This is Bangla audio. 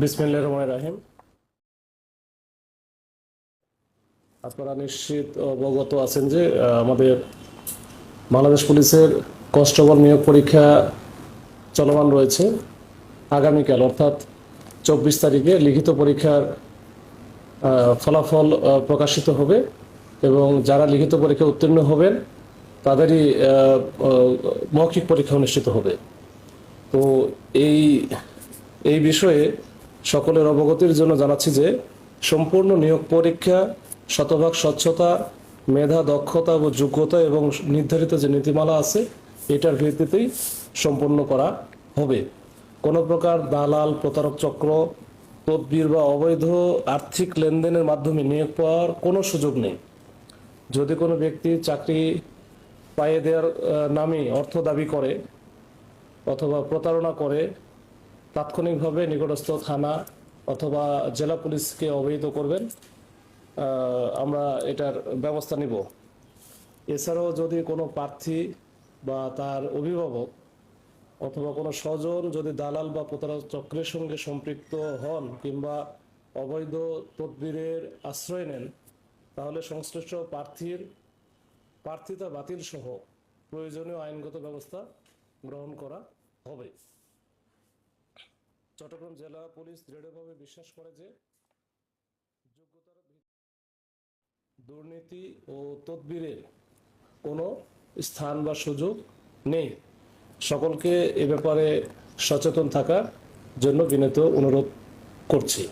বিসমিল্লাহির রহমানির রহিম। আপনারা নিশ্চিত অবগত আছেন যে আমাদের বাংলাদেশ পুলিশের কনস্টেবল নিয়োগ পরীক্ষা চলমান রয়েছে। আগামীকাল অর্থাৎ 24 তারিখে লিখিত পরীক্ষার ফলাফল প্রকাশিত হবে এবং যারা লিখিত পরীক্ষা উত্তীর্ণ হবেন তাদেরই মৌখিক পরীক্ষা অনুষ্ঠিত হবে। তো এই এই বিষয়ে সকলের অবগতির জন্য জানাচ্ছি যে সম্পূর্ণ নিয়োগ পরীক্ষা শতভাগ স্বচ্ছতা, মেধা, দক্ষতা ও যোগ্যতা এবং নির্ধারিত যে নীতিমালা আছে এটার ভিত্তিতেই সম্পন্ন করা হবে। কোনো প্রকার দালাল, প্রতারক চক্র, তদবির বা অবৈধ আর্থিক লেনদেনের মাধ্যমে নিয়োগ পাওয়ার কোনো সুযোগ নেই। যদি কোনো ব্যক্তি চাকরি পাইয়ে দেওয়ার নামে অর্থ দাবি করে অথবা প্রতারণা করে, তাৎক্ষণিকভাবে নিকটস্থ থানা অথবা জেলা পুলিশকে অবহিত করবেন, আমরা এটার ব্যবস্থা নিব। এছাড়াও যদি কোনো প্রার্থী বা তার অভিভাবক অথবা কোনো স্বজন যদি দালাল বা প্রতারক চক্রের সঙ্গে সম্পৃক্ত হন কিংবা অবৈধ তদবিরের আশ্রয় নেন, তাহলে সংশ্লিষ্ট প্রার্থিতা বাতিল সহ প্রয়োজনীয় আইনগত ব্যবস্থা গ্রহণ করা হবে। চট্টগ্রাম জেলা পুলিশ দৃঢ়ভাবে বিশ্বাস করে যে যোগ্যতার দুর্নীতি ও তদবিরের কোনো স্থান বা সুযোগ নেই। সকলকে এ ব্যাপারে সচেতন থাকার জন্য বিনীত অনুরোধ করছি।